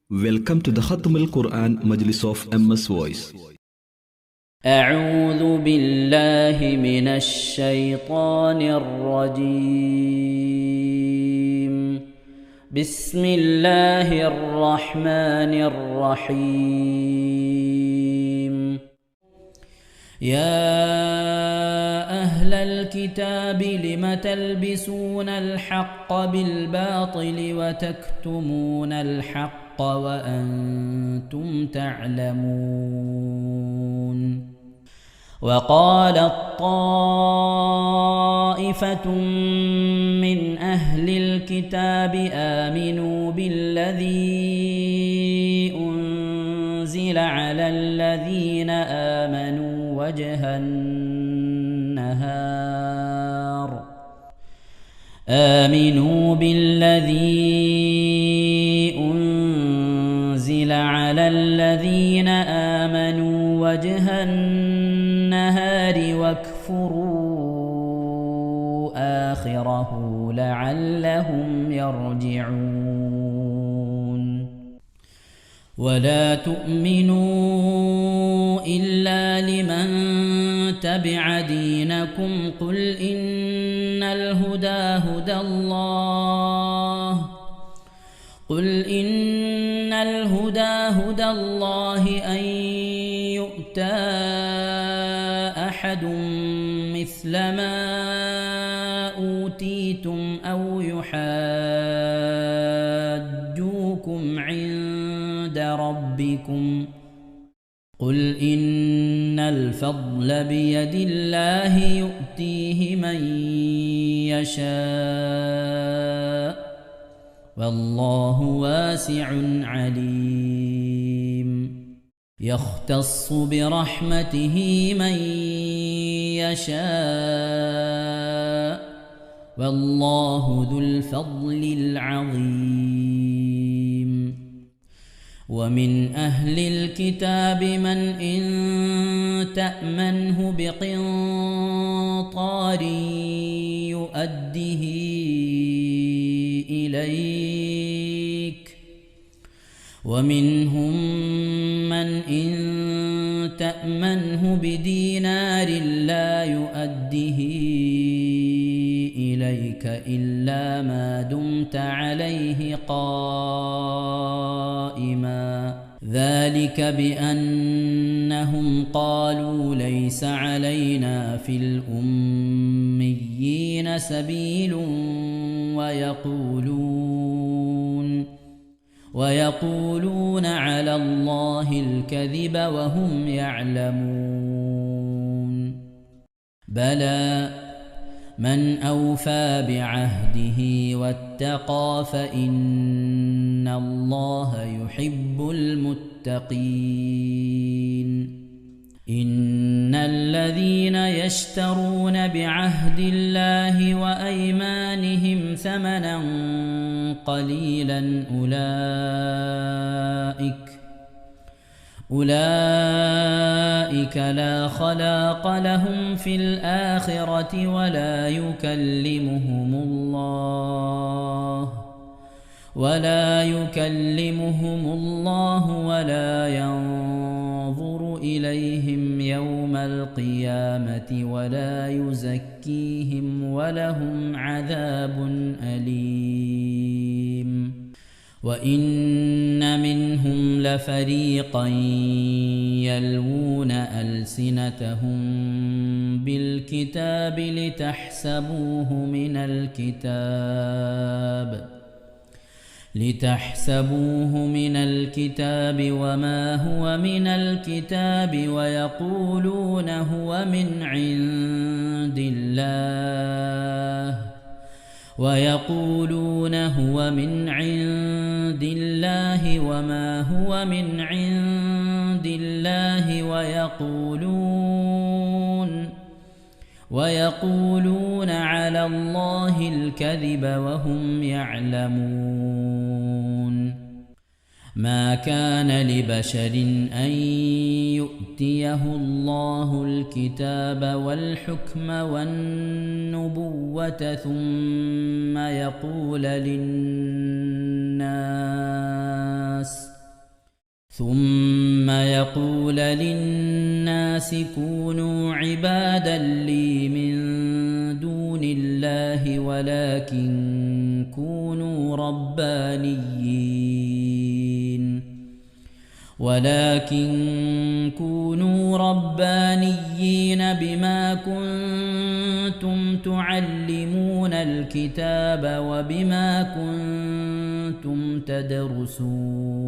Welcome to the Khatm al-Quran Majlis of MS Voice. أعوذ بالله من الشيطان الرجيم. بسم الله الرحمن الرحيم. يا أهل الكتاب لم تلبسون الحق بالباطل وتكتمون الحق وأنتم تعلمون. وقالت طائفة من أهل الكتاب آمنوا بالذي أنزل على الذين آمنوا وجه النهار آمنوا بالذي أنزل على الذين آمنوا وجه النهار واكفروا آخره لعلهم يرجعون. ولا تؤمنوا إلا لمن تبع دينكم قل إن الهدى هدى الله أن يؤتى أحد مثل ما أوتيتم أو يحاجوكم عند ربكم قل إن الفضل بيد الله يؤتيه من يشاء والله واسع عليم. يختص برحمته من يشاء والله ذو الفضل العظيم. ومن أهل الكتاب من إن تأمنه بقنطار يؤده إليك ومنهم من إن تأمنه بدينار لا يؤده إليك إلا ما دمت عليه قائما ذلك بأنهم قالوا ليس علينا في الأميين سبيل ويقولون على الله الكذب وهم يعلمون. بلى من أوفى بعهده واتقى فإن الله يحب المتقين. إن الذين يشترون بعهد الله وأيمانهم ثمنا قليلا أولئك لا خلاق لهم في الآخرة ولا يكلمهم الله ولا ينظر إليهم يوم القيامة ولا يزكيهم ولهم عذاب أليم. وإن منهم لفريقا يلوون ألسنتهم بالكتاب لتحسبوه من الكتاب وما هو من الكتاب ويقولون هو من عند الله وما هو من عند الله ويقولون على الله الكذب وهم يعلمون. ما كان لبشر أن يؤتيه الله الكتاب والحكم والنبوة ثم يقول للناس ثم يقول للناس كونوا عبادا لي من دون الله ولكن كونوا ربانيين بما كنتم تعلمون الكتاب وبما كنتم تدرسون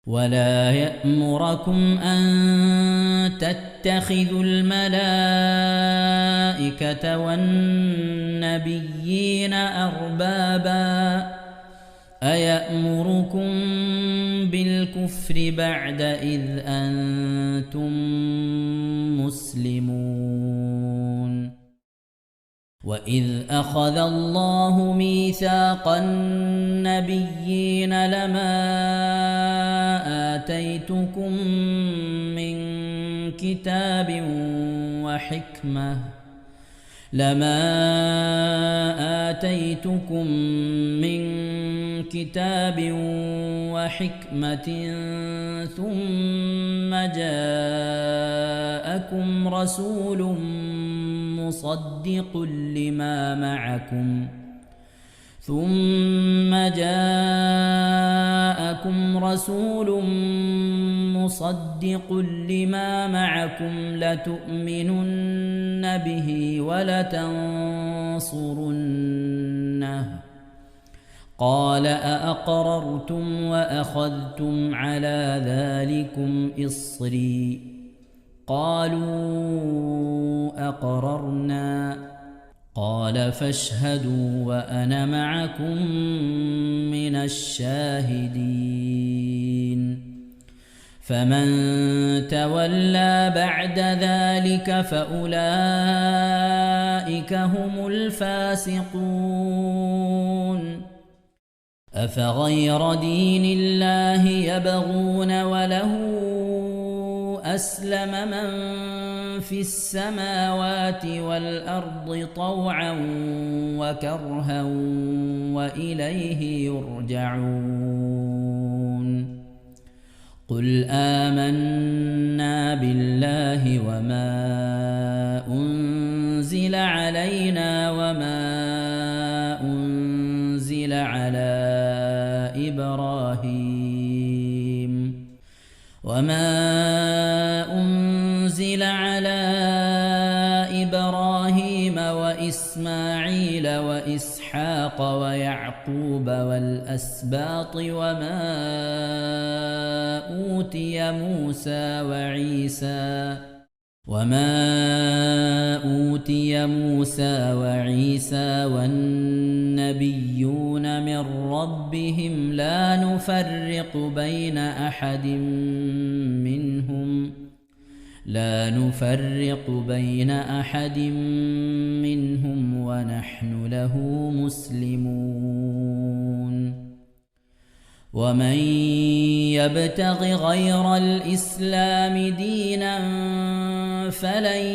ولا يأمركم أن تتخذوا الملائكة والنبيين أربابا أيأمركم بالكفر بعد إذ أنتم مسلمون وإذ أخذ الله ميثاق النبيين لما آتيتكم من كتاب وحكمة ثم جاءكم رسول مصدق لما معكم لتؤمنن به ولتنصرنه قال أأقررتم وأخذتم على ذلكم إصري قالوا أقررنا قال فاشهدوا وأنا معكم من الشاهدين فمن تولى بعد ذلك فأولئك هم الفاسقون أفغير دين الله يبغون وله أسلم من في السماوات والأرض طوعا وكرها وإليه يرجعون قل آمنا بالله وما أنزل علينا وما أنزل على إبراهيم وإسماعيل وإسحاق ويعقوب والأسباط وما أوتي موسى وعيسى والنبيون من ربهم لا نفرق بين أحد منهم ونحن له مسلمون ومن يبتغ غير الإسلام دينا فلن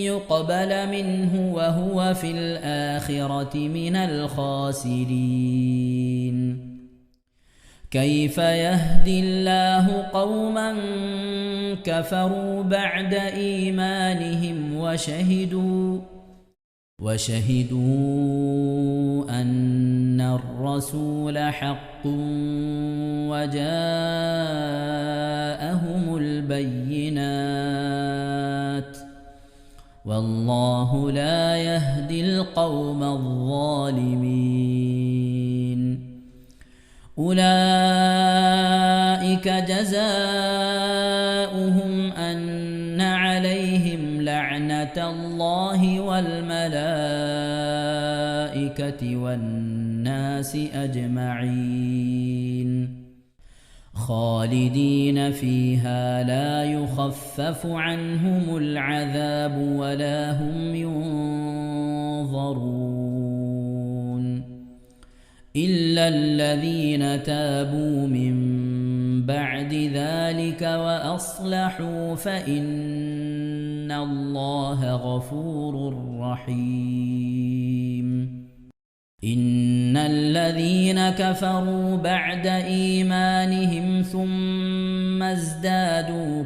يقبل منه وهو في الآخرة من الخاسرين كيف يهدي الله قوما كفروا بعد إيمانهم وشهدوا أن الرسول حق وجاءهم البينات والله لا يهدي القوم الظالمين أولئك جزاؤهم أن عليهم لعنة الله والملائكة والناس أجمعين خالدين فيها لا يخفف عنهم العذاب ولا هم ينظرون إلا الذين تابوا من بعد ذلك وأصلحوا فإن الله غفور رحيم إن الذين كفروا بعد إيمانهم ثم ازدادوا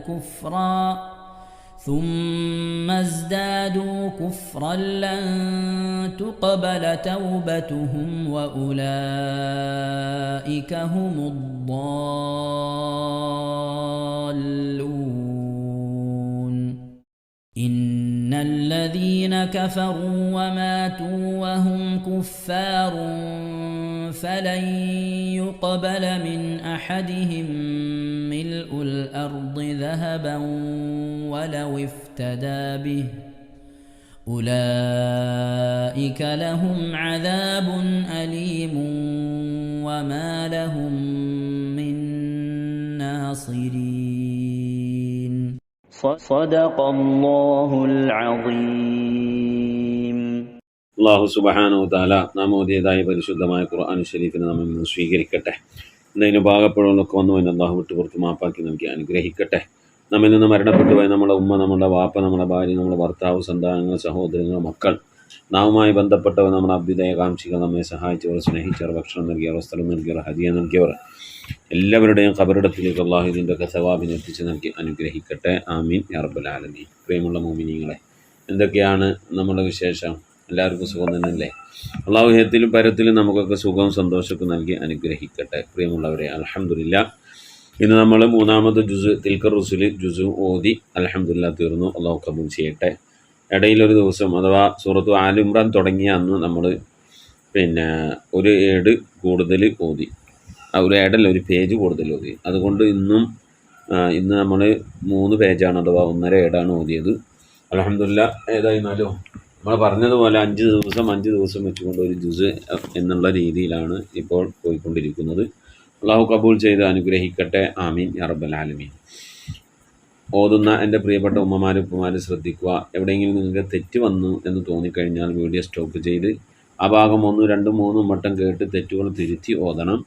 كفرا لن تقبل توبتهم وأولئك هم الضالون إن الذين كفروا وماتوا وهم كفار فلن يقبل من أحدهم ملء الأرض ذهبا ولو افتدى به أولئك لهم عذاب أليم وما لهم من ناصرين صدق الله العظيم. അള്ളാഹു സുബ്ഹാനഹു തആല നാം ഓതിയതായ പരിശുദ്ധമായ ഖുർആൻ ഷരീഫിനെ നമ്മിൽ നിന്ന് സ്വീകരിക്കട്ടെ. എന്നതിന് ഭാഗപ്പെടുകളൊക്കെ വന്നു എന്ന് അള്ളാഹു വിട്ടുപുറത്ത് മാപ്പാക്കി നൽകി അനുഗ്രഹിക്കട്ടെ. നമ്മിൽ നിന്ന് മരണപ്പെട്ടു പോയ നമ്മുടെ ഉമ്മ, നമ്മുടെ വാപ്പ, നമ്മുടെ ഭാര്യ, നമ്മുടെ ഭർത്താവ്, സന്താനങ്ങൾ, സഹോദരങ്ങൾ, മക്കൾ, നാവുമായി ബന്ധപ്പെട്ടവർ, നമ്മുടെ അഭ്യുദയകാംക്ഷികൾ, നമ്മെ സഹായിച്ചവർ, സ്നേഹിച്ചവർ, ഭക്ഷണം നൽകിയവർ, വസ്ത്രം നൽകിയവർ, ഹദിയ നൽകിയവർ, എല്ലാവരുടെയും ഖബറിടത്തിലേക്ക് അള്ളാഹു ഇതിൻ്റെയൊക്കെ സവാബിനെ എത്തിച്ച് നൽകി അനുഗ്രഹിക്കട്ടെ. ആമീൻ യാ റബ്ബൽ ആലമീൻ. പ്രിയമുള്ള മുഅ്മിനീങ്ങളെ, എന്തൊക്കെയാണ് നമ്മുടെ വിശേഷം? എല്ലാവർക്കും സുഖം തന്നെയല്ലേ? അള്ളാഹു ഹേത്തിലും പരത്തിലും നമുക്കൊക്കെ സുഖവും സന്തോഷമൊക്കെ നൽകി അനുഗ്രഹിക്കട്ടെ. പ്രിയമുള്ളവരെ, അൽഹംദുലില്ലാ, ഇന്ന് നമ്മൾ മൂന്നാമത് തിൽക്കർ റുസുൽ ജുസു ഓതി അൽഹംദുലില്ലാ തീർന്നു. അള്ളാഹു കബൂൽ ചെയ്യട്ടെ. ഇടയിലൊരു ദിവസം അഥവാ സൂറത്ത് ആൽ ഇംറാൻ തുടങ്ങിയ അന്ന് നമ്മൾ ഒരു ഏട് കൂടുതൽ ഓതി, ഒരു ഏടല്ല, ഒരു പേജ് കൂടുതൽ ഓതി. അതുകൊണ്ട് ഇന്ന് നമ്മൾ 3 പേജാണ് അഥവാ 1.5 ഏടാണ് ഓതിയത്. അൽഹംദുലില്ലാ. ഏതായിരുന്നാലും നമ്മൾ പറഞ്ഞതുപോലെ 5 ദിവസം വെച്ചുകൊണ്ട് ഒരു ജുസ് എന്നുള്ള രീതിയിലാണ് ഇപ്പോൾ പോയിക്കൊണ്ടിരിക്കുന്നത്. അള്ളാഹു കബൂൽ ചെയ്ത് അനുഗ്രഹിക്കട്ടെ. ആമീൻ യാ റബ്ബൽ ആലമീൻ. ഓതുന്ന എൻ്റെ പ്രിയപ്പെട്ട ഉമ്മമാർ, ഉപ്പമാർ ശ്രദ്ധിക്കുക. എവിടെയെങ്കിലും നിങ്ങൾക്ക് തെറ്റ് വന്നു എന്ന് തോന്നിക്കഴിഞ്ഞാൽ വീഡിയോ സ്റ്റോപ്പ് ചെയ്ത് ആ ഭാഗം 1, 2, 3 വട്ടം കേട്ട് തെറ്റുകൾ തിരുത്തി ഓതണം.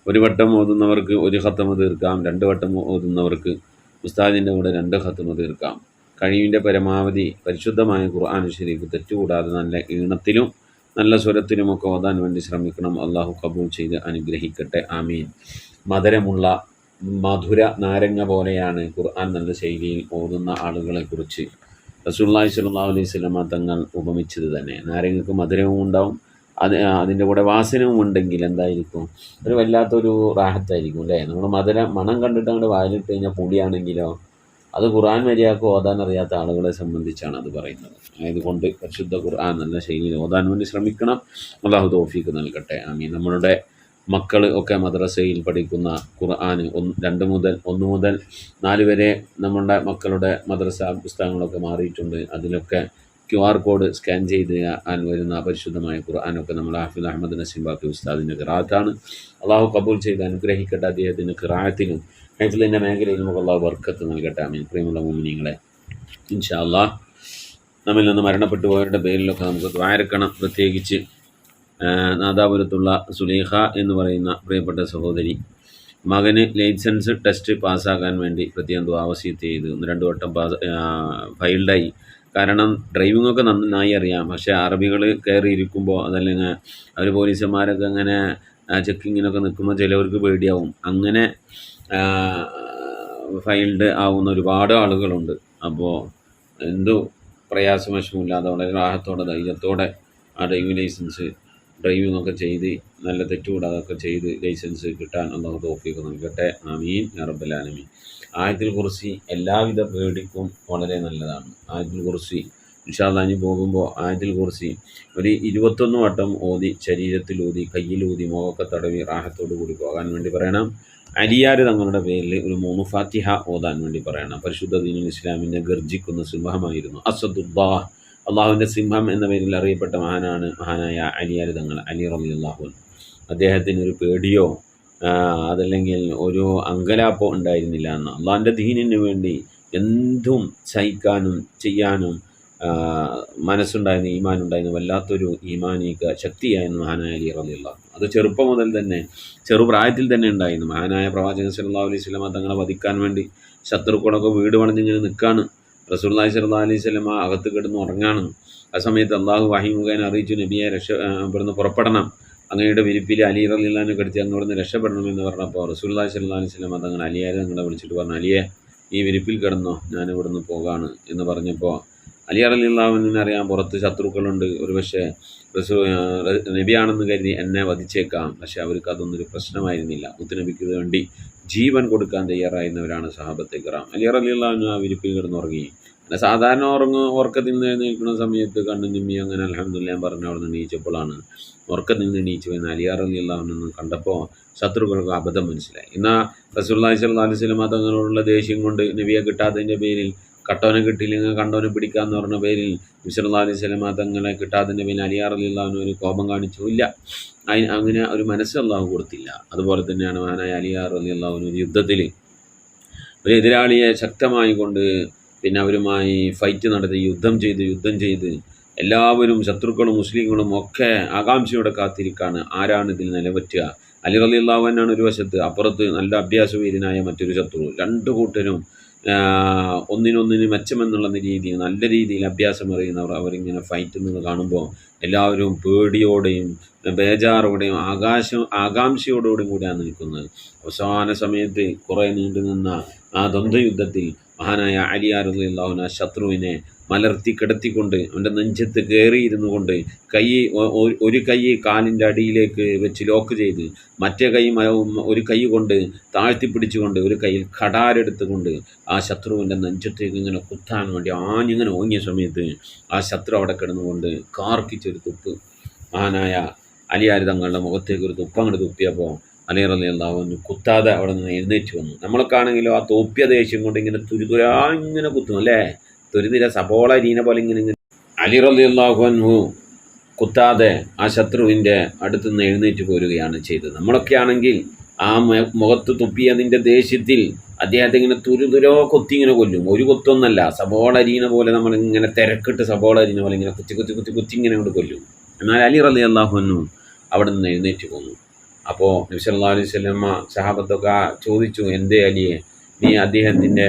ഒരു വട്ടം ഓതുന്നവർക്ക് 1 ഖത്മ തീർക്കാം. 2 വട്ടം ഓതുന്നവർക്ക് ഉസ്താദിൻ്റെ കൂടെ 2 ഖത്മ തീർക്കാം. കഴിവിൻ്റെ പരമാവധി പരിശുദ്ധമായ ഖുർആൻ ശരീഫ് തെറ്റുകൂടാതെ നല്ല ഈണത്തിലും നല്ല സ്വരത്തിലുമൊക്കെ ഓതാൻ വേണ്ടി ശ്രമിക്കണം. അള്ളാഹു കബൂൽ ചെയ്ത് അനുഗ്രഹിക്കട്ടെ. ആമീൻ. മധുര നാരങ്ങ പോലെയാണ് ഖുർആൻ നല്ല ശൈലിയിൽ ഓതുന്ന ആളുകളെക്കുറിച്ച് റസൂലുള്ളാഹി സ്വല്ലല്ലാഹു അലൈഹി വസല്ലമ തങ്ങൾ ഉപമിച്ചത് തന്നെ. നാരങ്ങക്ക് മധുരവും ഉണ്ടാവും, അതിൻ്റെ കൂടെ വാസനവും ഉണ്ടെങ്കിൽ എന്തായിരിക്കും? ഒരു വല്ലാത്തൊരു റാഹത്തായിരിക്കും അല്ലേ? നമ്മൾ മണം കണ്ടിട്ട് അങ്ങോട്ട് വായിലിട്ട് കഴിഞ്ഞാൽ പൊടിയാണെങ്കിലോ അത് ഖുർആൻ മര്യാദക്ക് ഓതാൻ അറിയാത്ത ആളുകളെ സംബന്ധിച്ചാണ് അത് പറയുന്നത്. ആയതുകൊണ്ട് പരിശുദ്ധ ഖുർആൻ നല്ല ശൈലിയിൽ ഓതാൻ വേണ്ടി ശ്രമിക്കണം. അല്ലാഹു തൗഫീഖ് നൽകട്ടെ. ആമീൻ. നമ്മളുടെ മക്കൾ ഒക്കെ മദ്രസയിൽ പഠിക്കുന്ന ഖുർആൻ 1 മുതൽ 4 വരെ നമ്മളുടെ മക്കളുടെ മദ്രസ പുസ്തകങ്ങളൊക്കെ മാറിയിട്ടുണ്ട്. അതിലൊക്കെ QR കോഡ് സ്കാൻ ചെയ്ത് വരുന്ന പരിശുദ്ധമായ ഖുർആനൊക്കെ നമ്മൾ ഹാഫിദ് അഹമ്മദ് നസീം ബാക്കി ഉസ്താദിൻ്റെ ഖിറാഅത്താണ്. അള്ളാഹു കബൂൽ ചെയ്ത് അനുഗ്രഹിക്കട്ടെ. അദ്ദേഹത്തിൻ്റെ ഖിറാഅത്തിനും ഹൈഫിലിൻ്റെ മേഖലയിലും അള്ളാഹു ബർക്കത്ത് നൽകട്ടെ. ആമീൻ. പ്രിയമുള്ള മുഅ്മിനീങ്ങളെ, ഇൻഷാ അല്ലാഹ് നമ്മിൽ നിന്ന് മരണപ്പെട്ടു പോയവരുടെ പേരിലൊക്കെ നമുക്ക് ദ്വാരക്കണം. പ്രത്യേകിച്ച് നാദാപുരത്തുള്ള സുലൈഖ എന്ന് പറയുന്ന പ്രിയപ്പെട്ട സഹോദരി, മകന് ലൈസൻസ് ടെസ്റ്റ് പാസ്സാകാൻ വേണ്ടി പ്രത്യേകം വസീയത്ത് ചെയ്ത് 1-2 വട്ടം ഫൈൽഡായി. കാരണം ഡ്രൈവിങ്ങൊക്കെ നന്നായി അറിയാം, പക്ഷേ അറബികൾ കയറിയിരിക്കുമ്പോൾ അതല്ലെങ്കിൽ അവർ പോലീസുമാരൊക്കെ അങ്ങനെ ചെക്കിങ്ങിനൊക്കെ നിൽക്കുമ്പോൾ ചിലവർക്ക് പേടിയാവും. അങ്ങനെ ഫൈൽഡ് ആവുന്ന ഒരുപാട് ആളുകളുണ്ട്. അപ്പോൾ എന്തു പ്രയാസവശമില്ലാതെ വളരെ റാഹത്തോടെ ധൈര്യത്തോടെ ആ ഡ്രൈവിംഗ് ഒക്കെ ചെയ്ത് നല്ല തെറ്റുകൂടാതൊക്കെ ചെയ്ത് ലൈസൻസ് കിട്ടാൻ അല്ലാഹു തൗഫീഖ് നൽകട്ടെ. ആമീൻ യാ റബ്ബൽ ആലമീൻ. ആയത്തുൽ കുർസി എല്ലാവിധ പേടിക്കും വളരെ നല്ലതാണ്. ആയത്തുൽ കുർസി ഇൻഷാ അല്ലാഹ് ഇനി പോകുമ്പോൾ ആയത്തുൽ കുർസി ഒരു 21 വട്ടം ഓതി, ശരീരത്തിലൂതി, കയ്യിലൂതി, മുഖമൊക്കെ തടവി റാഹത്തോടു കൂടി പോകാൻ വേണ്ടി പറയണം. അലിയാർ തങ്ങളുടെ പേരിൽ ഒരു 3 ഫാത്തിഹ ഓതാൻ വേണ്ടി പറയണം. പരിശുദ്ധ ദീനുൽ ഇസ്ലാമിൻ്റെ ഗർജിക്കുന്ന സിംഹമായിരുന്നു അസദുല്ലാഹ്, അള്ളാഹുവിൻ്റെ സിംഹം എന്ന പേരിൽ അറിയപ്പെട്ട മഹാനായ അലിയാർ തങ്ങൾ, അലി റളിയല്ലാഹു അൻഹു. അദ്ദേഹത്തിന് ഒരു പേടിയോ അതല്ലെങ്കിൽ ഒരു അങ്കലാപ്പോ ഉണ്ടായിരുന്നില്ല എന്ന്. അള്ളാഹിൻ്റെ ദീനിന് വേണ്ടി എന്തും സഹിക്കാനും ചെയ്യാനും മനസ്സുണ്ടായിരുന്നു, ഈമാനുണ്ടായിരുന്നു. വല്ലാത്തൊരു ഈമാനിക ശക്തിയായിരുന്നു മഹാനായ അലി റളിയല്ലാഹു അൻഹു. അത് ചെറുപ്പം മുതൽ തന്നെ, ചെറുപ്രായത്തിൽ തന്നെ ഉണ്ടായിരുന്നു. മഹാനായ പ്രവാചകൻ സല്ലല്ലാഹു അലൈഹി വസല്ലം തങ്ങളെ വധിക്കാൻ വേണ്ടി ശത്രുക്കളൊക്കെ വീട് പണിഞ്ഞിങ്ങനെ നിൽക്കുകയാണ്. റസൂലുള്ളാഹി സ്വല്ലല്ലാഹു അലൈഹി വസല്ലം അകത്ത് കിടന്ന് ഉറങ്ങാണ്. ആ സമയത്ത് അള്ളാഹു വഹി മുഖേന അറിയിച്ചു, നബിയെ ഇവിടുന്ന് പുറപ്പെടണം, അങ്ങയുടെ വിരിപ്പിൽ അലി റളിയല്ലാഹു അൻഹു കിടത്തി അങ്ങ് ഇവിടുന്ന് രക്ഷപ്പെടണമെന്ന് പറഞ്ഞപ്പോൾ റസൂലുള്ളാഹി സ്വല്ലല്ലാഹു അലൈഹി വസല്ലം അതങ്ങനെ അലിയാരെ നിങ്ങളെ വിളിച്ചിട്ട് പറഞ്ഞു, അലിയെ ഈ വിരിപ്പിൽ കിടന്നോ, ഞാൻ ഇവിടുന്ന് പോകാണ് എന്ന് പറഞ്ഞപ്പോൾ അലി റളിയല്ലാഹു അൻഹുവിനെ അറിയാം പുറത്ത് ശത്രുക്കളുണ്ട്, ഒരു പക്ഷേ നബിയാണെന്ന് കരുതി എന്നെ വധിച്ചേക്കാം. പക്ഷെ അവർക്ക് അതൊന്നും ഒരു പ്രശ്നമായിരുന്നില്ല. മുത്തുനബിക്ക് വേണ്ടി ജീവൻ കൊടുക്കാൻ തയ്യാറായിരുന്നവരാണ് സഹാബത്തെ കിറാം. അലി റളിയല്ലാഹു അൻഹു ആ വിരിപ്പിൽ കിടന്നുറങ്ങി. അങ്ങനെ സാധാരണ ഉറക്കത്തിൽ നിന്ന് എഴുന്നേൽക്കുന്ന സമയത്ത് കണ്ണു ചിമ്മി അങ്ങനെ അൽഹംദുലില്ലാഹ് പറഞ്ഞ് അവിടെ നിന്ന് എണീച്ചപ്പോഴാണ് ഉറക്കത്തിൽ നിന്ന് എണീച്ചു വരുന്ന അലി റളിയല്ലാഹു അൻഹു കണ്ടപ്പോൾ ശത്രുക്കൾക്ക് അബദ്ധം മനസ്സിലായി. എന്നാൽ റസൂലുള്ളാഹി സ്വല്ലല്ലാഹു അലൈഹി വസല്ലം തങ്ങളോടുള്ള ദേഷ്യം കൊണ്ട് നബിയെ കിട്ടാത്തതിൻ്റെ പേരിൽ, കട്ടവനെ കിട്ടിയില്ലെങ്കിൽ കണ്ടവനെ പിടിക്കാമെന്ന് പറഞ്ഞ പേരിൽ നബി സല്ലല്ലാഹു അലൈഹി വസല്ലം തങ്ങളെ കിട്ടാത്തതിൻ്റെ പേരിൽ അലി റളിയല്ലാഹു അൻഹു ഒരു കോപം കാണിച്ചു ഇല്ല. അങ്ങനെ ഒരു മനസ്സ് അള്ളാഹു കൊടുത്തില്ല. അതുപോലെ തന്നെയാണ് മഹാനായ അലി റളിയല്ലാഹു അൻഹു യുദ്ധത്തിൽ ഒരു എതിരാളിയെ ശക്തമായി കൊണ്ട് പിന്നെ അവരുമായി ഫൈറ്റ് നടത്തി യുദ്ധം ചെയ്ത് എല്ലാവരും ശത്രുക്കളും മുസ്ലിങ്ങളും ഒക്കെ ആകാംക്ഷയോടെ കാത്തിരിക്കാണ് ആരാണ് ഇതിൽ നിലപറ്റുക. അലി റളിയല്ലാഹു അൻഹു ഒരു വശത്ത്, അപ്പുറത്ത് നല്ല അഭ്യാസവീരനായ മറ്റൊരു ശത്രു. രണ്ടു കൂട്ടരും ഒന്നിനൊന്നിന് മെച്ചമെന്നുള്ള രീതിയിൽ നല്ല രീതിയിൽ അഭ്യാസം അറിയുന്നവർ അവരിങ്ങനെ ഫൈറ്റ് നിന്ന് കാണുമ്പോൾ എല്ലാവരും പേടിയോടെയും ബേജാറോടെയും ആകാംക്ഷയോടുകൂടിയും കൂടിയാണ് നിൽക്കുന്നത്. അവസാന സമയത്ത് കുറേ നീണ്ടു നിന്ന ആ ദ്വന്ദ്വയുദ്ധത്തിൽ മഹാനായ അലി റളിയല്ലാഹു അൻഹു ശത്രുവിനെ മലർത്തി കിടത്തിക്കൊണ്ട് അവൻ്റെ നെഞ്ചത്ത് കയറിയിരുന്നു കൊണ്ട് ഒരു കൈ കാലിൻ്റെ അടിയിലേക്ക് വെച്ച് ലോക്ക് ചെയ്ത് മറ്റേ കൈ ഒരു കൈ കൊണ്ട് താഴ്ത്തിപ്പിടിച്ചുകൊണ്ട് ഒരു കൈയിൽ കടാരെടുത്തുകൊണ്ട് ആ ശത്രുവിൻ്റെ നെഞ്ചത്തേക്ക് ഇങ്ങനെ കുത്താൻ വേണ്ടി ആഞ്ഞിങ്ങനെ ഓങ്ങിയ സമയത്ത് ആ ശത്രു അവിടെ കിടന്നുകൊണ്ട് കാർക്കിച്ചൊരു തുപ്പ് മഹാനായ അലിയാർ തങ്ങളുടെ മുഖത്തേക്ക് ഒരു തുപ്പ് അങ്ങോട്ട് തുപ്പിയപ്പോൾ അലി റളിയല്ലാഹു അൻഹു കുത്താതെ അവിടെ നിന്ന് എഴുന്നേറ്റ് വന്നു. നമ്മൾക്കാണെങ്കിലും ആ തോപ്പിയ ദേഷ്യം കൊണ്ട് ഇങ്ങനെ തുരുതുരാ ഇങ്ങനെ കുത്തും അല്ലേ, തുരുതിര സബോള അരീന പോലെ ഇങ്ങനെ. അലി റളിയല്ലാഹു അൻഹു കുത്താതെ ആ ശത്രുവിൻ്റെ അടുത്ത് നിന്ന് എഴുന്നേറ്റ് പോരുകയാണ് ചെയ്തത്. നമ്മളൊക്കെ ആണെങ്കിൽ ആ മുഖത്ത് തുപ്പിയതിൻ്റെ ദേഷ്യത്തിൽ അദ്ദേഹത്തെ ഇങ്ങനെ തുരുതുരോ കൊത്തി ഇങ്ങനെ കൊല്ലും. ഒരു കൊത്തൊന്നല്ല, സബോള അരീന പോലെ നമ്മളിങ്ങനെ തിരക്കിട്ട് സബോള അരീന പോലെ ഇങ്ങനെ കുത്തി ഇങ്ങനെ കൊണ്ട് കൊല്ലും. എന്നാൽ അലി റളിയല്ലാഹു അൻഹു അവിടെ നിന്ന് എഴുന്നേറ്റ് പോന്നു. അപ്പോൾ നബി സല്ലല്ലാഹു അലൈഹി വസല്ലം സഹാബത്തൊക്കെ ചോദിച്ചു, എന്തേ അലിയെ, നീ അദ്ദേഹത്തിൻ്റെ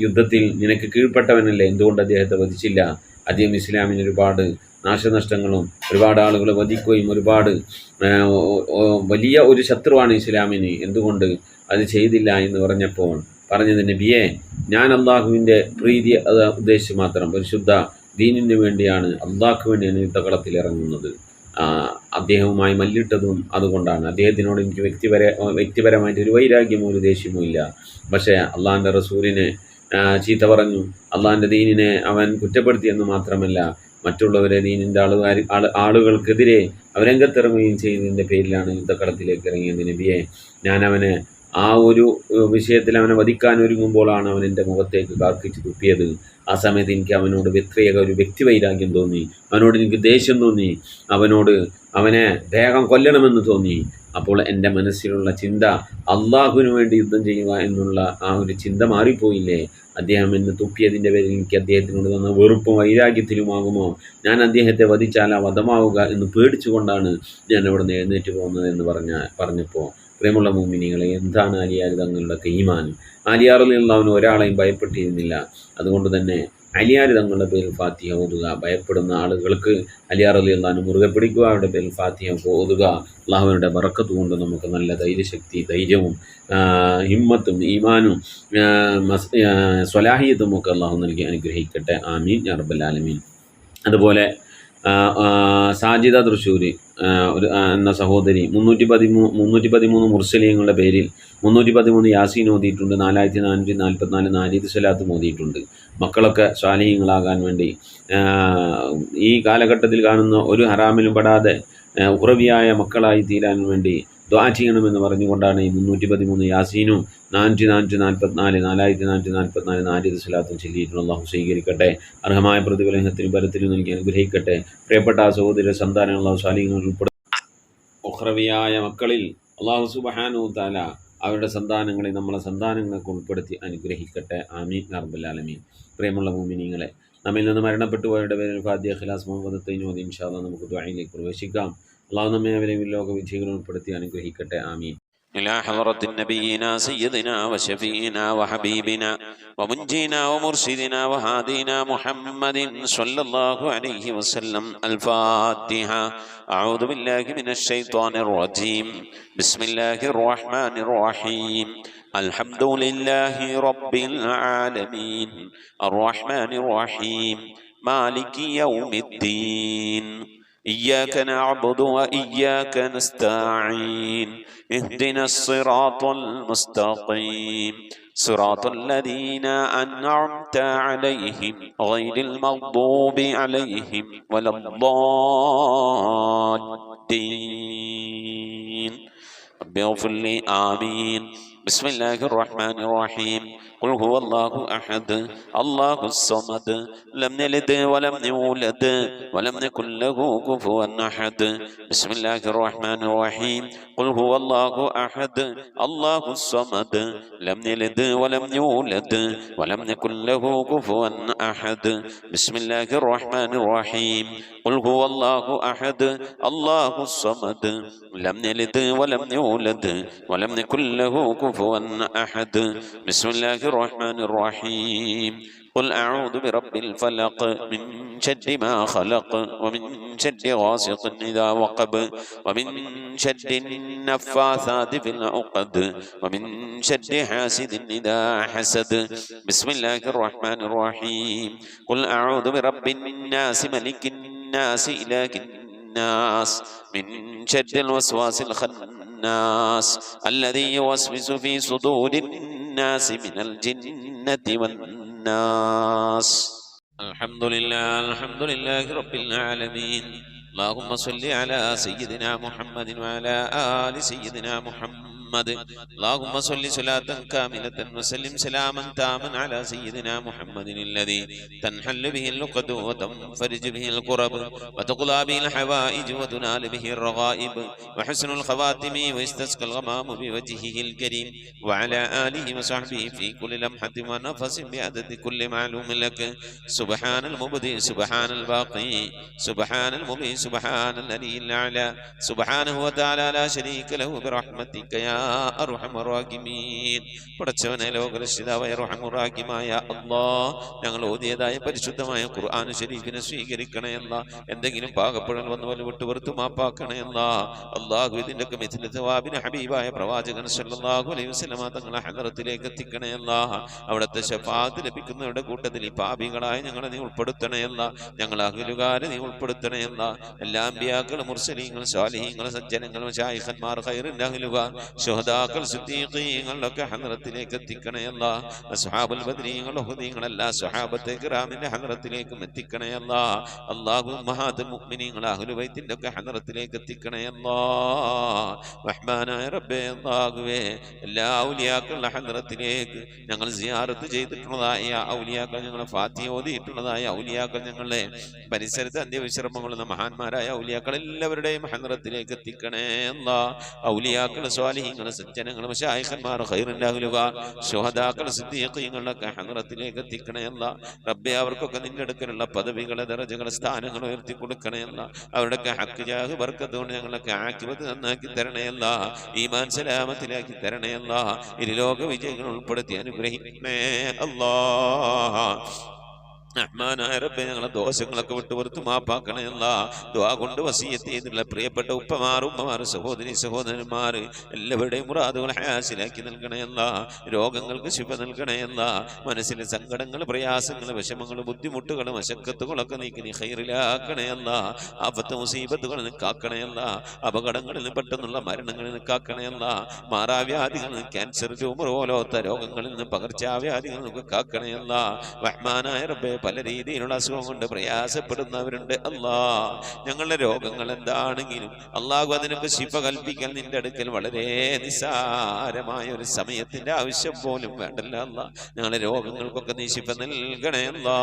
യുദ്ധത്തിൽ നിനക്ക് കീഴ്പ്പെട്ടവനല്ലേ, എന്തുകൊണ്ട് അദ്ദേഹത്തെ വധിച്ചില്ല? അദ്ദേഹം ഇസ്ലാമിന് ഒരുപാട് നാശനഷ്ടങ്ങളും ഒരുപാട് ആളുകളെ വധിക്കുകയും ഒരുപാട് വലിയ ഒരു ശത്രുവാണ് ഇസ്ലാമിന്, എന്തുകൊണ്ട് അത് ചെയ്തില്ല എന്ന് പറഞ്ഞപ്പോൾ പറഞ്ഞത്, നബിയെ, ഞാൻ അള്ളാഹുവിൻ്റെ പ്രീതി ഉദ്ദേശിച്ച് മാത്രം പരിശുദ്ധ ദീനിന് വേണ്ടിയാണ്, അള്ളാഹ്ക്ക് വേണ്ടിയാണ് യുദ്ധകളത്തിൽ ഇറങ്ങുന്നത്. അദ്ദേഹവുമായി മല്ലിട്ടതും അതുകൊണ്ടാണ്. അദ്ദേഹത്തിനോട് എനിക്ക് വ്യക്തിപരമായിട്ട് ഒരു വൈരാഗ്യമോ ഒരു ദേഷ്യമോ ഇല്ല. പക്ഷേ അള്ളാഹിൻ്റെ റസൂലിനെ ചീത്ത പറഞ്ഞു, അള്ളാഹിൻ്റെ ദീനിനെ അവൻ കുറ്റപ്പെടുത്തിയെന്ന് മാത്രമല്ല മറ്റുള്ളവരെ ദീനിൻ്റെ ആളുകൾക്കെതിരെ അവരംഗത്തിറങ്ങുകയും ചെയ്തതിൻ്റെ പേരിലാണ് യുദ്ധക്കളത്തിലേക്ക് ഇറങ്ങിയത്. നബിയെ, ഞാൻ അവനെ ആ ഒരു വിഷയത്തിൽ അവനെ വധിക്കാൻ ഒരുങ്ങുമ്പോഴാണ് അവൻ എൻ്റെ മുഖത്തേക്ക് കാർക്കിച്ച് തുപ്പിയത്. ആ സമയത്ത് എനിക്ക് അവനോട് പ്രത്യേക ഒരു വ്യക്തിവൈരാഗ്യം തോന്നി, അവനോട് എനിക്ക് ദേഷ്യം തോന്നി, അവനെ വേഗം കൊല്ലണമെന്ന് തോന്നി. അപ്പോൾ എൻ്റെ മനസ്സിലുള്ള ചിന്ത അള്ളാഹുവിന് വേണ്ടി യുദ്ധം ചെയ്യുക എന്നുള്ള ആ ഒരു ചിന്ത മാറിപ്പോയില്ലേ? അദ്ദേഹം എന്നെ തുപ്പിയതിൻ്റെ പേരിൽ എനിക്ക് അദ്ദേഹത്തിനോട് തന്ന വെറുപ്പും വൈരാഗ്യത്തിലുമാകുമോ? ഞാൻ അദ്ദേഹത്തെ വധിച്ചാൽ ആ വധമാവുക എന്ന് പേടിച്ചുകൊണ്ടാണ് ഞാൻ ഇവിടെ നിന്ന് എഴുന്നേറ്റ് പോകുന്നത് എന്ന് പറഞ്ഞപ്പോൾ പ്രിയമുള്ള മുഅ്മിനീങ്ങളെ, എന്താണ് അലിയാർ തങ്ങളുടെ ഈമാൻ? അലിയാർ റളിയല്ലാഹു അൻഹു ഒരാളെയും ഭയപ്പെട്ടിരുന്നില്ല. അതുകൊണ്ട് തന്നെ അലിയാർ തങ്ങളുടെ പേരിൽ ഫാത്തിഹ ഓതുക, ഭയപ്പെടുന്ന ആളുകൾക്ക് അലിയാർ റളിയല്ലാഹു അൻഹു മുറുകെ പിടിക്കുക, അവരുടെ പേരിൽ ഫാത്തിഹ ഓതുക. അള്ളാഹുവിൻ്റെ ബറക്കത്ത് കൊണ്ട് നമുക്ക് നല്ല ധൈര്യവും ഹിമ്മത്തും ഈമാനും സ്വലാഹിയത്തും ഒക്കെ അള്ളാഹു നൽകി അനുഗ്രഹിക്കട്ടെ. ആമീൻ യാ റബ്ബൽ ആലമീൻ. അതുപോലെ സാജിദ തൃശ്ശൂർ എന്ന സഹോദരി 313 മുർസലീങ്ങളുടെ പേരിൽ 313 യാസീൻ ഓതിയിട്ടുണ്ട്, 4444 നാരീദ് സ്വലാത്ത് ഓതിയിട്ടുണ്ട്. മക്കളൊക്കെ സ്വാലിഹീങ്ങളാകാൻ വേണ്ടി ഈ കാലഘട്ടത്തിൽ കാണുന്ന ഒരു ഹറാമിലും പെടാതെ ഉറവിയായ മക്കളായി തീരാൻ വേണ്ടി ദുആ ചെയ്യണമെന്ന് പറഞ്ഞുകൊണ്ടാണ് ഈ 313 യാസീനും 4444 നാരീദ് സ്വലാത്തും ചൊല്ലിയിട്ടുണ്ട്. അള്ളാഹു സ്വീകരിക്കട്ടെ, അർഹമായ പ്രതിഫലത്തിനും പരത്തിലും നൽകി അനുഗ്രഹിക്കട്ടെ. പ്രിയപ്പെട്ട ആ സഹോദര സന്താനം അള്ളാഹു സ്വാലിഹീങ്ങൾ ഉൾപ്പെടുത്തി ഉഖ്റവിയായ മക്കളിൽ അള്ളാഹു സുബ്ഹാനഹു തആല അവരുടെ സന്താനങ്ങളെ നമ്മളെ സന്താനങ്ങളൊക്കെ ഉൾപ്പെടുത്തി അനുഗ്രഹിക്കട്ടെ. ആമീൻ യാ റബ്ബൽ ആലമീൻ. പ്രിയമുള്ള മുഅ്മിനീങ്ങളെ, നമ്മിൽ നിന്ന് മരണപ്പെട്ടു പോയവരുടെ പേരിൽ ഫാത്തിഹ, ഇഖ്ലാസ്, മുഹമ്മദ് തൈനോദി ഇൻഷാ അല്ലാഹ് നമുക്ക് ദുആയിലേക്ക് പ്രവേശിക്കാം. അള്ളാഹു നമ്മെ അവരെ ലോക വിജയികൾ ഉൾപ്പെടുത്തി അനുഗ്രഹിക്കട്ടെ. ആമീൻ. إلى حضرة نبينا سيدنا وشفينا وحبيبنا ومنجينا ومرشدنا وهادينا محمد صلى الله عليه وسلم. الفاتحة. أعوذ بالله من الشيطان الرجيم. بسم الله الرحمن الرحيم. الحمد لله رب العالمين الرحمن الرحيم مالك يوم الدين. إياك نعبد وإياك نستعين. اهدنا الصراط المستقيم صراط الذين أنعمت عليهم غير المغضوب عليهم ولا الضالين. رب اغفر لي. آمين. بسم الله الرحمن الرحيم. قل هو الله أحد الله الصمد لم يلد ولم يولد ولم يكن له كفوا أحد. بسم الله الرحمن الرحيم. قل هو الله أحد الله الصمد لم يلد ولم يولد ولم يكن له كفوا أحد. بسم الله الرحمن الرحيم. قل هو الله أحد الله الصمد لم يلد ولم يولد ولم يكن له كفوا أحد. بسم الله الرحمن الرحيم. قل أعوذ برب الفلق من شر ما خلق ومن شر غاسق إذا وقب ومن شر النفاثات في العقد ومن شر حاسد إذا حسد. بسم الله الرحمن الرحيم. قل أعوذ برب الناس ملك الناس إله الناس من شر الوسواس الخناس الذي يوسوس في صدور الناس من الجنة والناس. الحمد لله رب العالمين. اللهم صل على سيدنا محمد وعلى آل سيدنا محمد. اللهم صل صلاة كاملة وسلم سلاما تاما على سيدنا محمد الذي تنحل به العقد وتنفرج به الكرب وتقضى به الحوائج وتنال به الرغائب وحسن الخواتم ويستسقى الغمام بوجهه الكريم وعلى آله وصحبه في كل لمحة ونفس بعدد كل معلوم لك. سبحان المبدئ سبحان الباقي سبحان المبين سبحان الذي الأعلى سبحانه وتعالى لا شريك له برحمتك يا أرحم الراحمين. പടച്ചവനെ ലോകരക്ഷിതാവായ റഹ്മാനുറഹീമായ അല്ലാഹ്, ഞങ്ങൾ ഓതിയതായ പരിശുദ്ധമായ ഖുർആൻ ശരീഫിനെ സ്വീകരിക്കണമല്ല. എന്തെങ്കിലും പാകപ്പെടൽ വന്നു വല്ല വിട്ടുപുറത്തു മാപ്പാക്കണമല്ല. അല്ലാഹു ഇതിൻ്റെയൊക്കെ മിഥില സവാബിന് ഹബീബായ പ്രവാചകൻ സല്ലല്ലാഹു അലൈഹി വസല്ലമ തങ്ങളെ ഹദറത്തിലേക്ക് എത്തിക്കണമല്ല. അവിടുത്തെ ശഫാഅത്ത് ലഭിക്കുന്നവരുടെ കൂട്ടത്തിൽ ഈ പാപികളായ ഞങ്ങളെ നീ ഉൾപ്പെടുത്തണമല്ല. ഞങ്ങൾ അഹ്ലുകാരെ നീ ഉൾപ്പെടുത്തണമല്ല. എല്ലാ അമ്പിയാക്കളും മുർസലീങ്ങൾ സ്വാലിഹീങ്ങൾ സജ്ജനങ്ങൾ മശായിഖന്മാർ ഖൈറിൻ്റെ അഹ്ലുകാർ ശുഹദാക്കൾ സിദ്ദീഖീങ്ങളൊക്കെ ഹദറത്തിലേക്ക് എത്തിക്കണമല്ല. അസ്ഹാബുൽ ബദ്രീങ്ങൾ ഉഹദീങ്ങൾ എല്ലാ സ്വഹാബത്തെ കിറാമിൻ്റെ ഹദറത്തിലേക്കും എത്തിക്കണമല്ല. അല്ലാഹു ഉമ്മഹാത്തുൽ മുഅ്മിനീങ്ങൾ അഹ്ലു ബൈത്തിൻ്റെ ഒക്കെ ഹദറത്തിലേക്ക് എത്തിക്കണമല്ല. റഹ്മാനായ റബ്ബേ അല്ലാഹുവേ, എല്ലാ ഔലിയാക്കളുടെ ഹദറത്തിലേക്ക് ഞങ്ങൾ സിയാറത്ത് ചെയ്തിട്ടുള്ളതായ ഔലിയാക്കൾ, ഞങ്ങളെ ഫാത്തിഹ ഓതിയിട്ടുള്ളതായ ഔലിയാക്കൾ, ഞങ്ങളുടെ പരിസരത്ത് അന്ത്യവിശ്രമങ്ങളുള്ള മഹാന്മാരായ ഔലിയാക്കൾ എല്ലാവരുടെയും ഹദറത്തിലേക്ക് എത്തിക്കണേ അല്ലാ. ഔലിയാക്കൾ സ്വാലിഹീങ്ങൾ സജ്ജനങ്ങൾ മശായിഖന്മാർ ഖൈറിൻ്റെ അഹ്ലുകാർ ശുഹദാക്കൾ സിദ്ദീഖീങ്ങളൊക്കെ ഹദറത്തിലേക്ക് എത്തിക്കണേ അല്ലാ. റബ്ബേ, അവർക്കൊക്കെ നിന്റെ അടുക്കലുള്ള പദവികളെ ദറജകളെ സ്ഥാനങ്ങൾ ഉയർത്തി കൊടുക്കണേ അല്ലാ. അവരുടെയൊക്കെ ഹക്ക് ജാഹ് ബർക്കത്ത് കൊണ്ട് ഞങ്ങളൊക്കെ ആക്കിബത്ത് നന്നാക്കി തരണേ അല്ലാ. ഈമാൻ സലാമത്തിലാക്കി തരണേ അല്ലാ. ഇരുലോക വിജയങ്ങൾ ഉൾപ്പെടുത്തി അനുഗ്രഹിക്കണേ അല്ലാ. റഹ്മാനായ റബ്ബേ, ഞങ്ങളെ ദോഷങ്ങളൊക്കെ വിട്ടുപുറത്ത് മാപ്പാക്കണമല്ല. ദുആ കൊണ്ട് വസിയത്ത് ചെയ്തിട്ടുള്ള പ്രിയപ്പെട്ട ഉപ്പമാർ ഉമ്മമാർ സഹോദരി സഹോദരന്മാർ എല്ലാവരുടെയും മുറാദുകൾ ഹാസിലാക്കി നൽകണമല്ല. രോഗങ്ങൾക്ക് ശിഫ നൽകണമല്ല. മനസ്സിലെ സങ്കടങ്ങൾ പ്രയാസങ്ങൾ വിഷമങ്ങൾ ബുദ്ധിമുട്ടുകൾ മശക്കത്തുകളൊക്കെ നീക്കി നീ ഖൈറിലാക്കണമല്ല. ആഫത്ത് മുസീബത്തുകൾ കാക്കണമല്ല. അപകടങ്ങളിൽ നിന്ന് പെട്ടെന്നുള്ള മരണങ്ങളിൽ നിന്ന് കാക്കണമല്ല. മാറാവ്യാധികളിൽ നിന്ന് ക്യാൻസർ ട്യൂമർ പോലത്തെ രോഗങ്ങളിൽ നിന്ന് പകർച്ചാവ്യാധികളിൽ നിന്നൊക്കെ കാക്കണമല്ല. റഹ്മാനായ റബ്ബേ, പല രീതിയിലുള്ള അസുഖം കൊണ്ട് പ്രയാസപ്പെടുന്നവരുണ്ട് അല്ലാ. ഞങ്ങളുടെ രോഗങ്ങൾ എന്താണെങ്കിലും അല്ലാഹു അതിനൊക്കെ ശിഫ കൽപ്പിക്കാൻ നിന്റെ അടുക്കൽ വളരെ നിസ്സാരമായ ഒരു സമയത്തിന്റെ ആവശ്യം പോലും വേണ്ടല്ല അല്ലാ. ഞങ്ങളുടെ രോഗങ്ങൾക്കൊക്കെ നീ ശിഫ നൽകണേ അല്ലാ.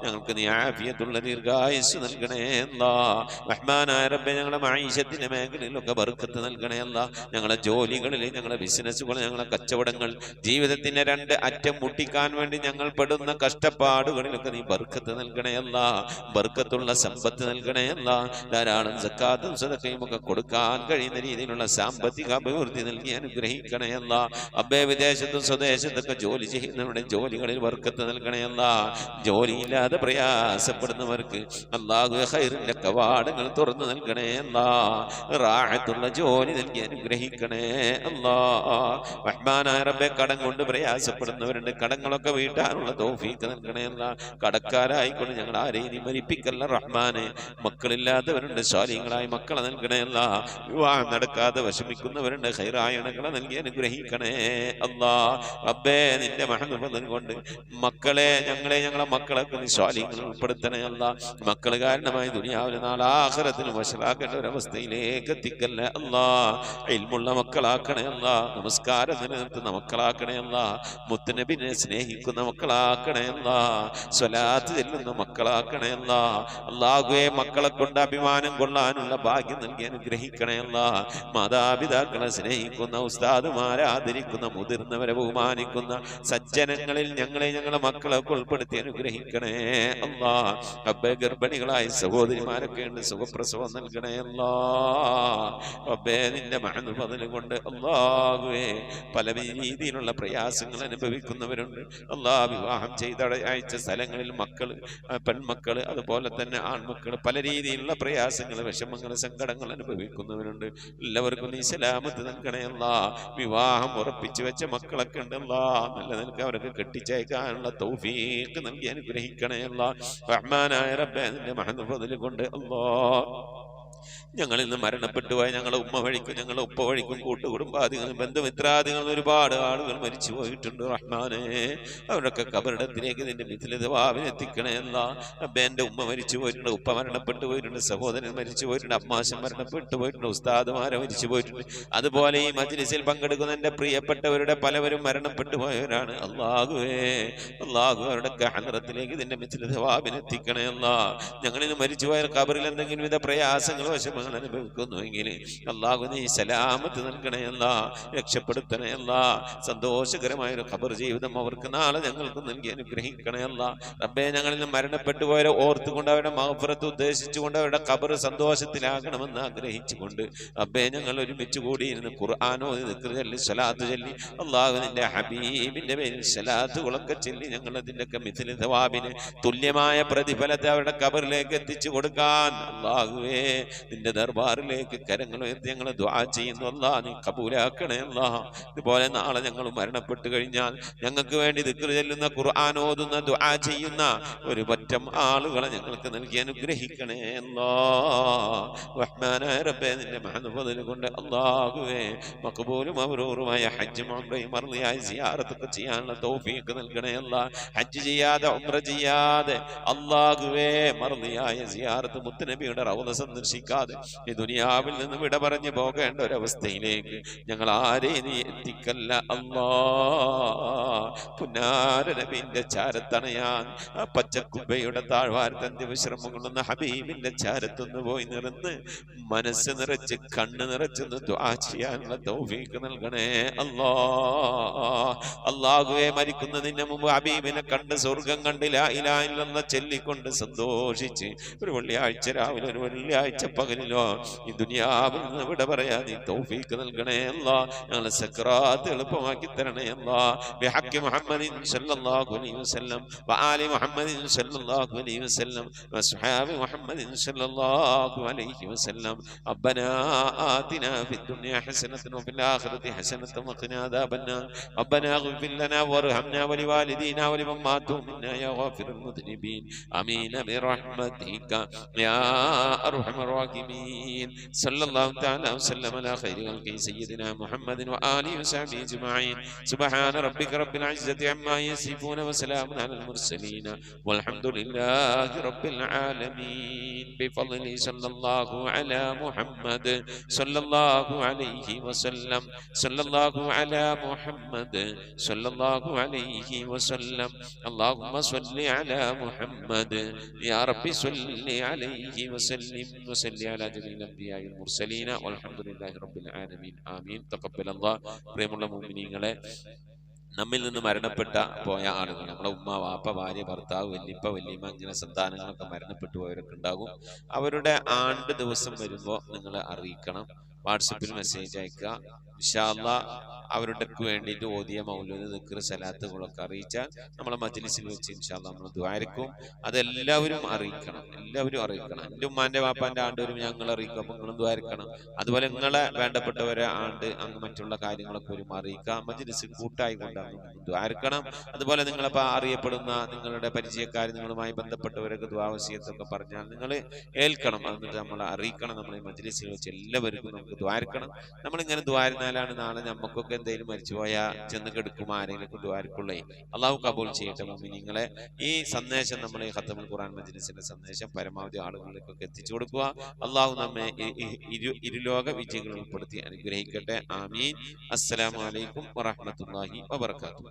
ഞങ്ങൾക്ക് നീ ആഫിയത്തുള്ള ദീർഘായുസ് നൽകണേ അല്ലാ. റഹ്മാനായ റബ്ബേ, ഞങ്ങളുടെ മഈശത്തിന്റെ മേഖലയിലൊക്കെ ബർക്കത്ത് നൽകണേ അല്ലാ. ഞങ്ങളുടെ ജോലികളിൽ, ഞങ്ങളുടെ ബിസിനസ്സുകൾ, ഞങ്ങളുടെ കച്ചവടങ്ങൾ, ജീവിതത്തിന്റെ രണ്ട് അറ്റം മുട്ടിക്കാൻ വേണ്ടി ഞങ്ങൾ പെടുന്ന കഷ്ടപ്പാടുകളിൽ ഇടപാടുകൾക്ക് നീ ബർക്കത്ത് നൽകണേ അല്ല, ബർക്കത്തുള്ള സമ്പത്ത് നൽകണേ അല്ല, ധാരാളം സക്കാത്തും സദഖയും ഒക്കെ കൊടുക്കാൻ കഴിയുന്ന രീതിയിലുള്ള സാമ്പത്തിക അഭിവൃദ്ധി നൽകി അനുഗ്രഹിക്കണേ അല്ല. അബ്ബേ വിദേശത്തും സ്വദേശത്തൊക്കെ ജോലി ചെയ്യുന്നവരുടെ ജോലികളിൽ ബർക്കത്ത് നൽകണേ അല്ല. ജോലിയില്ലാതെ പ്രയാസപ്പെടുന്നവർക്ക് അല്ലാഹുവേ ഖൈറിന്റെ കവാടങ്ങൾ തുറന്നു നൽകണേ അല്ല. റാഹത്തുള്ള ജോലി നൽകി അനുഗ്രഹിക്കണേ അല്ലാ. റഹ്മാനായ റബ്ബേ കടം കൊണ്ട് പ്രയാസപ്പെടുന്നവരുണ്ട്, കടങ്ങളൊക്കെ വീട്ടാനുള്ള തൗഫീഖ് നൽകണേ അല്ല. കടക്കാരായിക്കൊണ്ട് ഞങ്ങൾ ആരെയും നീ മരിപ്പിക്കല്ല റഹ്മാനെ. മക്കളില്ലാത്തവരുണ്ട്, സ്വാലിഹീങ്ങളായ മക്കളെ നൽകണേ അല്ല. വിവാഹം നടക്കാതെ വിഷമിക്കുന്നവരുണ്ട്, ഖൈറായ ഇണകളെ നൽകി അനുഗ്രഹിക്കണേ അല്ലാ. റബ്ബേ നിന്റെ മഹത്വം കൊണ്ട് മക്കളെ ഞങ്ങളെ മക്കളൊക്കെ നീ സ്വാലിഹീങ്ങളിൽ ഉൾപ്പെടുത്തണേ അല്ല. മക്കൾ കാരണമായി ദുനിയാവിലെ നാളെ ആഖിറത്തിലും വശലാക്കേണ്ട ഒരവസ്ഥയിലേക്ക് എത്തിക്കല്ലേ അല്ലാ. ഇൽമുള്ള മക്കളാക്കണേ അല്ല, നമസ്കാരം നിലനിർത്തുന്ന മക്കളാക്കണേ അല്ല, മുത്തുനബിനെ സ്നേഹിക്കുന്ന മക്കളാക്കണേ അല്ല, സ്വലാത്ത് ചെല്ലുന്ന മക്കളാക്കണേ അല്ല. അല്ലാഹുവേ മക്കളെ കൊണ്ട് അഭിമാനം കൊള്ളാനുള്ള ഭാഗ്യം നൽകി അനുഗ്രഹിക്കണേ അല്ല. മാതാപിതാക്കളെ സ്നേഹിക്കുന്ന, ഉസ്താദുമാരെ ആദരിക്കുന്ന, മുതിർന്നവരെ ബഹുമാനിക്കുന്ന സജ്ജനങ്ങളിൽ ഞങ്ങളെ മക്കളൊക്കെ ഉൾപ്പെടുത്തി അനുഗ്രഹിക്കണേ അല്ലാ. റബ്ബേ ഗർഭിണികളായ സഹോദരിമാരൊക്കെ ഉണ്ട്, സുഖപ്രസവം നൽകണേ അല്ലാ. റബ്ബേ നിന്റെ മഹത്വം കൊണ്ട് അല്ലാഹുവേ പല രീതിയിലുള്ള പ്രയാസങ്ങൾ അനുഭവിക്കുന്നവരുണ്ട് അല്ലാ. വിവാഹം ചെയ്ത അയച്ച സ്ഥലങ്ങളിൽ മക്കള്, പെൺമക്കള്, അതുപോലെ തന്നെ ആൺമക്കള് പല രീതിയിലുള്ള പ്രയാസങ്ങൾ, വിഷമങ്ങൾ, സങ്കടങ്ങൾ അനുഭവിക്കുന്നവരുണ്ട്. എല്ലാവർക്കും നീ സലാമത്ത് നൽകണേ അല്ലാ. വിവാഹം ഉറപ്പിച്ചു വെച്ച മക്കളൊക്കെ ഉണ്ടല്ലാ, നല്ല നിനക്ക് അവരൊക്കെ കെട്ടിച്ചയക്കാനുള്ള തൗഫീഖ് നൽകി അനുഗ്രഹിക്കണേ അല്ലാ. റഹ്മാനായ റബ്ബേ നിന്റെ മഹത്വം കൊണ്ട് അല്ലാ ഞങ്ങളിൽ നിന്ന് മരണപ്പെട്ടു പോയ ഞങ്ങളെ ഉമ്മ വഴിക്കും ഞങ്ങളെ ഉപ്പ വഴിക്കും കൂട്ടുകുടുംബാദികളും ബന്ധുമിത്രാദികളും ഒരുപാട് ആളുകൾ മരിച്ചു പോയിട്ടുണ്ട് റഹ്മാനെ. അവരൊക്കെ കബറിടത്തിലേക്ക് നിന്റെ മിഥിലിതവാവിനെത്തിക്കണേ അല്ല. എന്റെ ഉമ്മ മരിച്ചു പോയിട്ടുണ്ട്, ഉപ്പ മരണപ്പെട്ടു പോയിട്ടുണ്ട്, സഹോദരൻ മരിച്ചു പോയിട്ടുണ്ട്, അമ്മാശൻ മരണപ്പെട്ടു പോയിട്ടുണ്ട്, ഉസ്താദുമാരെ മരിച്ചു പോയിട്ടുണ്ട്. അതുപോലെ ഈ മജ്ലിസിൽ പങ്കെടുക്കുന്ന എന്റെ പ്രിയപ്പെട്ടവരുടെ പലവരും മരണപ്പെട്ടു പോയവരാണ്. അല്ലാഹുവേ അവരുടെ ഹദ്റത്തിലേക്ക് നിന്റെ മിഥിലിതവാവിനെത്തിക്കണേ അല്ല. ഞങ്ങളിൽ നിന്ന് മരിച്ചുപോയ കബറിൽ എന്തെങ്കിലും വിധ പ്രയാസങ്ങളോ വിഷമങ്ങൾ അനുഭവിക്കുന്നുവെങ്കിൽ അല്ലാഹു നീ സലാമത്ത് നൽകണേ അല്ല, രക്ഷപ്പെടുത്തണേ അല്ല. സന്തോഷകരമായൊരു ഖബർ ജീവിതം അവർക്ക് നാളെ ഞങ്ങൾക്ക് നൽകി അനുഗ്രഹിക്കണേ അല്ല. റബ്ബേ ഞങ്ങളിൽ നിന്ന് മരണപ്പെട്ടു പോയവരെ ഓർത്തുകൊണ്ട് അവരുടെ മഗ്ഫിറത്ത് ഉദ്ദേശിച്ചുകൊണ്ട് അവരുടെ ഖബർ സന്തോഷത്തിലാകണമെന്ന് ആഗ്രഹിച്ചുകൊണ്ട് റബ്ബേ ഞങ്ങൾ ഒരുമിച്ച് കൂടിയിരുന്ന് ഖുർആനോ ദിക്ർ ചൊല്ലി സ്വലാത്ത് ചൊല്ലി അല്ലാഹു നിന്റെ ഹബീബിന്റെ പേരിൽ സ്വലാത്തുകളൊക്കെ ചൊല്ലി ഞങ്ങൾ അതിൻ്റെയൊക്കെ മിഥിലി സവാബിന് തുല്യമായ പ്രതിഫലത്തെ അവരുടെ ഖബറിലേക്ക് എത്തിച്ചു കൊടുക്കാൻ അല്ലാഹുവേ നിന്റെ ദർബാറിലേക്ക് കരങ്ങൾ ഉയർത്തി ഞങ്ങൾ ദുആ ചെയ്യുന്നു അല്ലാ. നീ കബൂലാക്കണേ അല്ലാ. ഇതുപോലെ നാളെ ഞങ്ങൾ മരണപ്പെട്ടു കഴിഞ്ഞാൽ ഞങ്ങൾക്ക് വേണ്ടി ദിക്ർ ചൊല്ലുന്ന, ഖുർആൻ ഓതുന്ന, ദുആ ചെയ്യുന്ന ഒരു പറ്റം ആളുകളെ ഞങ്ങൾക്ക് നൽകി അനുഗ്രഹിക്കണേ അല്ലാ. റഹ്മാനായ റബ്ബേ നിന്റെ മഹത്വം കൊണ്ട് അല്ലാഹുവേ മഖബൂലും മബ്റൂറുമായ ഹജ്ജും ഉംറയും മർളിയായ സിയാറത്തൊക്കെ ചെയ്യാനുള്ള തൗഫീഖ് നൽകണേ അല്ലാ. ഹജ്ജ് ചെയ്യാതെ ഉംറ ചെയ്യാതെ അല്ലാഹുവേ മർളിയായ സിയാറത്ത് മുത്തുനബിയുടെ റൗള സന്ദർശിക്കാതെ ഈ ദുനിയാവിൽ നിന്ന് വിട പറഞ്ഞു പോകേണ്ട ഒരവസ്ഥയിലേക്ക് ഞങ്ങൾ ആരെയും നീ എത്തിക്കല്ല അല്ലാ. പുന്നാര നബിന്റെ ചാരത്തണയാൻ ആ പച്ചക്കുബയുടെ താഴ്വാരത്തന്റെ വിശ്രമം കൊള്ളുന്ന ഹബീബിന്റെ ചാരത്തൊന്ന് പോയി നിറന്ന് മനസ്സ് നിറച്ച് കണ്ണ് നിറച്ചൊന്ന് ദുആ ചെയ്യാനുള്ള തൗഫീഖ് നൽകണേ അല്ലാ. അല്ലാഹുവേ മരിക്കുന്നതിന് മുമ്പ് ഹബീബിനെ കണ്ട് സ്വർഗം കണ്ട് ലാ ഇലാഹ ഇല്ലല്ലാഹ് ചൊല്ലിക്കൊണ്ട് സന്തോഷിച്ച് ഒരു വെള്ളിയാഴ്ച രാവിലെ ഒരു വെള്ളിയാഴ്ച പകലിലോ ഈ ദുനിയാവിൽ നിന്ന് വിട പറയാ നീ തൗഫീഖ് നൽകണേ അല്ലാ. ഞങ്ങളെ സക്രാത്ത് എളുപ്പമാക്കി തരണേ അല്ലാ. ബിഹഖി മുഹമ്മദിൻ സല്ലല്ലാഹു അലൈഹി വസല്ലം വആലി മുഹമ്മദിൻ സല്ലല്ലാഹു അലൈഹി വസല്ലം വസ്ഹാബി മുഹമ്മദിൻ സല്ലല്ലാഹു അലൈഹി വസല്ലം. റബ്ബനാ ആതിനാ ഫിദ്ദുനിയ ഹസനതൻ വഫിൽ ആഖിറതി ഹസനതൻ വഖിനാ അദാബന്നാർ. റബ്ബനാ ഇഗ്ഫിർ ലനാ വർഹംനാ വലിവാലിദീനാ വലിമൻ മാതു മിന്നാ യാ ഗാഫിറുൽ മുദ്നിബീൻ. ആമീൻ ബിറഹ്മതിക യാ അർഹമർ الراحمين صلى الله تعالى وسلم على خير خلق سيدنا محمد وآله وصحبه أجمعين. سبحان ربك رب العزة عما يصفون وسلام على المرسلين والحمد لله رب العالمين. بفضل صلى الله على محمد صلى الله عليه وسلم صلى الله على محمد صلى الله عليه وسلم. اللهم صل على محمد يا رب صل عليه وسلم وسلم على جميع الأنبياء والمرسلين والحمد لله رب العالمين. آمين. تقبل الله. പ്രിയമുള്ള മുഅ്മിനീങ്ങളെ, നമ്മിൽ നിന്ന് മരണപ്പെട്ട പോയ ആളുകൾ, നമ്മളെ ഉമ്മ, വാപ്പ, ഭാര്യ, ഭർത്താവ്, വല്യപ്പ, വല്യമ്മ, ഇങ്ങനെ സന്താനങ്ങളൊക്കെ മരണപ്പെട്ടു പോയവരൊക്കെ ഉണ്ടാകും. അവരുടെ ആണ്ട് ദിവസം വരുമ്പോൾ നിങ്ങൾ അറിയിക്കണം. വാട്സപ്പിൽ മെസ്സേജ് അയക്കുക. ഇൻഷാ അല്ലാഹ് അവരുടെ വേണ്ടിയിട്ട് ഓതിയ മൗലൂദ്, ദിക്ർ, സലാത്തുകളൊക്കെ അറിയിച്ചാൽ നമ്മളെ മജ്ലിസിൽ വെച്ച് ഇൻഷാ അല്ലാഹ് നമ്മൾ ദുആയിരിക്കും. അതെല്ലാവരും അറിയിക്കണം, എല്ലാവരും അറിയിക്കണം. എൻ്റെ ഉമ്മാന്റെ വാപ്പാന്റെ ആണ്ട് വരും, ഞങ്ങൾ അറിയിക്കും. അപ്പൊ നിങ്ങളും ദുആയിരിക്കണം. അതുപോലെ നിങ്ങളെ വേണ്ടപ്പെട്ടവരെ ആണ്ട് അങ്ങ് മറ്റുള്ള കാര്യങ്ങളൊക്കെ വരും അറിയിക്കുക. മജ്ലിസ് കൂട്ടായി കൊണ്ടാണ് ദുആയിരിക്കണം. അതുപോലെ നിങ്ങളിപ്പോൾ അറിയപ്പെടുന്ന നിങ്ങളുടെ പരിചയക്കാർ, നിങ്ങളുമായി ബന്ധപ്പെട്ടവരൊക്കെ ദുആ വസിയത്തൊക്കെ പറഞ്ഞാൽ നിങ്ങൾ ഏൽക്കണം. എന്നിട്ട് നമ്മളെ അറിയിക്കണം. നമ്മൾ ഈ മജ്ലിസിൽ വെച്ച് എല്ലാവർക്കും നമുക്ക് ദുആയിരിക്കണം. നമ്മളിങ്ങനെ ദുആയിരുന്നാലാണ് നാളെ നമുക്കൊക്കെ എന്തെങ്കിലും മരിച്ചുപോയാൽ ചെന്ന് കിടക്കും ആരെങ്കിലും ദുആയിരിക്കുള്ളേ. അള്ളാഹു കബൂൽ ചെയ്യട്ടെ മുഅ്മിനീങ്ങളെ. ഈ സന്ദേശം നമ്മൾ ഈ ഖത്തമുൽ ഖുർആൻ മജ്ലിസിന്റെ സന്ദേശം പരമാവധി ആളുകളിലേക്കൊക്കെ എത്തിച്ചു കൊടുക്കുക. അള്ളാഹു നമ്മെ ഇരുലോക വിജയികൾ ഉൾപ്പെടുത്തി അനുഗ്രഹിക്കട്ടെ. ആമീൻ. അസ്സലാമു അലൈക്കും വറഹ്മത്തുള്ളാഹി വബറകാതുഹു.